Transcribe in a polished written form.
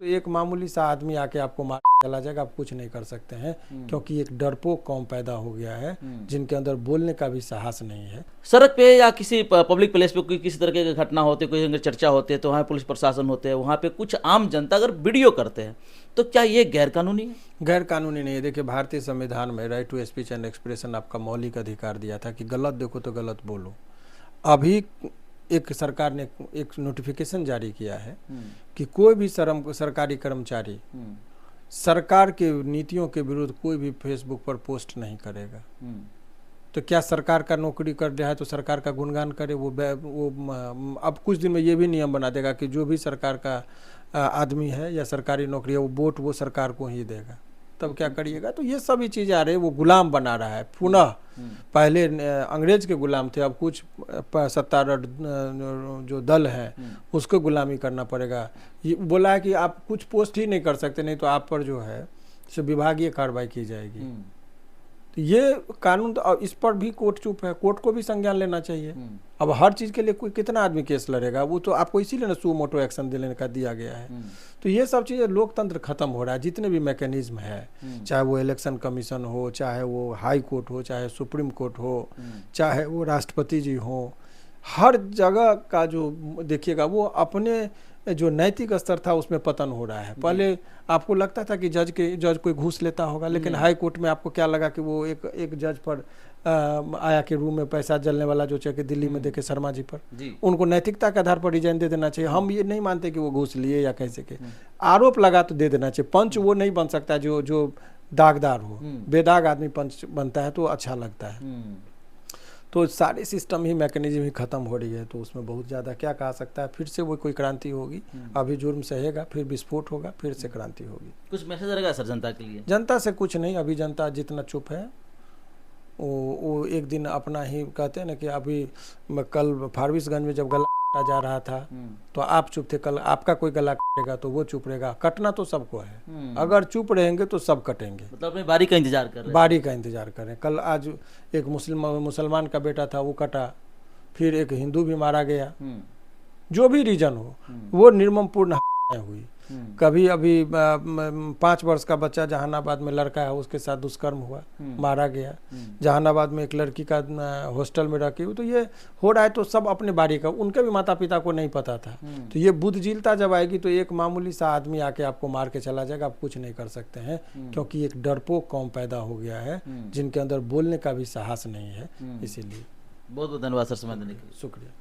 तो एक मामूली सा आदमी आके आपको मार चला जाएगा, आप कुछ नहीं कर सकते हैं क्योंकि एक डरपोक कौम पैदा हो गया है जिनके अंदर बोलने का भी साहस नहीं है। सड़क पे या किसी पब्लिक प्लेस पे कोई किसी तरह की घटना होती है, कोई अगर चर्चा होती है तो वहाँ पुलिस प्रशासन होते हैं, वहाँ पे कुछ आम जनता अगर वीडियो करते हैं तो क्या ये गैर कानूनी है? गैर कानूनी नहीं है। देखिए, भारतीय संविधान में right to speech and expression आपका मौलिक अधिकार दिया था कि गलत देखो तो गलत बोलो। अभी एक सरकार ने एक नोटिफिकेशन जारी किया है कि कोई भी सरकारी कर्मचारी सरकार के नीतियों के विरुद्ध कोई भी फेसबुक पर पोस्ट नहीं करेगा। तो क्या सरकार का नौकरी कर रहा है तो सरकार का गुणगान करे? वो अब कुछ दिन में ये भी नियम बना देगा कि जो भी सरकार का आदमी है या सरकारी नौकरी है वो वोट वो सरकार को ही देगा। तब क्या करिएगा? तो ये सभी चीज़ें आ रही है, वो गुलाम बना रहा है पुनः। पहले अंग्रेज के गुलाम थे, अब कुछ सत्तारूढ़ जो दल है उसको गुलामी करना पड़ेगा। ये बोला है कि आप कुछ पोस्ट ही नहीं कर सकते, नहीं तो आप पर जो है सो विभागीय कार्रवाई की जाएगी। तो ये कानून तो इस पर भी कोर्ट चुप है, कोर्ट को भी संज्ञान लेना चाहिए। अब हर चीज़ के लिए कोई कितना आदमी केस लड़ेगा? वो तो आपको इसीलिए ना सू मोटो एक्शन देने का दिया गया है। तो ये सब चीज़ें, लोकतंत्र खत्म हो रहा है। जितने भी मैकेनिज्म है, चाहे वो इलेक्शन कमीशन हो, चाहे वो हाई कोर्ट हो, चाहे सुप्रीम कोर्ट हो, चाहे वो राष्ट्रपति जी हो, हर जगह का जो देखिएगा वो अपने जो नैतिक स्तर था उसमें पतन हो रहा है। पहले आपको लगता था कि जज कोई घूस लेता होगा, लेकिन हाई कोर्ट में आपको क्या लगा कि वो एक जज पर आया के रूम में पैसा जलने वाला जो चेक दिल्ली में देखे शर्मा जी पर, उनको नैतिकता के आधार पर रिजाइन दे देना चाहिए। हम ये नहीं मानते कि वो घूस लिए या कैसे के, आरोप लगा तो दे देना चाहिए। पंच वो नहीं बन सकता जो दागदार हो, बेदाग आदमी पंच बनता है तो अच्छा लगता है। तो सारे सिस्टम ही मैकेनिज्म ही खत्म हो रही है, तो उसमें बहुत ज़्यादा क्या कहा सकता है। फिर से वो कोई क्रांति होगी, अभी जुर्म सहेगा, फिर विस्फोट होगा, फिर से क्रांति होगी। कुछ मैसेज रहेगा सर जनता के लिए? जनता से कुछ नहीं, अभी जनता जितना चुप है वो एक दिन अपना ही कहते हैं ना कि अभी कल फारबिसगंज में जब गला काटा जा रहा था तो आप चुप थे, कल आपका कोई गला काटेगा तो वो चुप रहेगा। कटना तो सबको है, अगर चुप रहेंगे तो सब कटेंगे। मतलब अपनी बारी का इंतजार कर रहे हैं। बारी का इंतजार करें। कल आज एक मुसलमान का बेटा था वो कटा, फिर एक हिंदू भी मारा गया। जो भी रीजन हो वो निर्ममपूर्ण हुई। कभी अभी 5 वर्ष का बच्चा जहानाबाद में लड़का है, उसके साथ दुष्कर्म हुआ, मारा गया। जहानाबाद में एक लड़की का हॉस्टल में रखी हुई। तो ये हो रहा है तो सब अपने बारी का, उनके भी माता पिता को नहीं पता था। तो ये बुद्धिजीलता जब आएगी तो एक मामूली सा आदमी आके आपको मार के चला जाएगा, आप कुछ नहीं कर सकते हैं क्योंकि एक डरपोक कौम पैदा हो गया है जिनके अंदर बोलने का भी साहस नहीं है। इसीलिए बहुत बहुत धन्यवाद सर समय देने के लिए। शुक्रिया।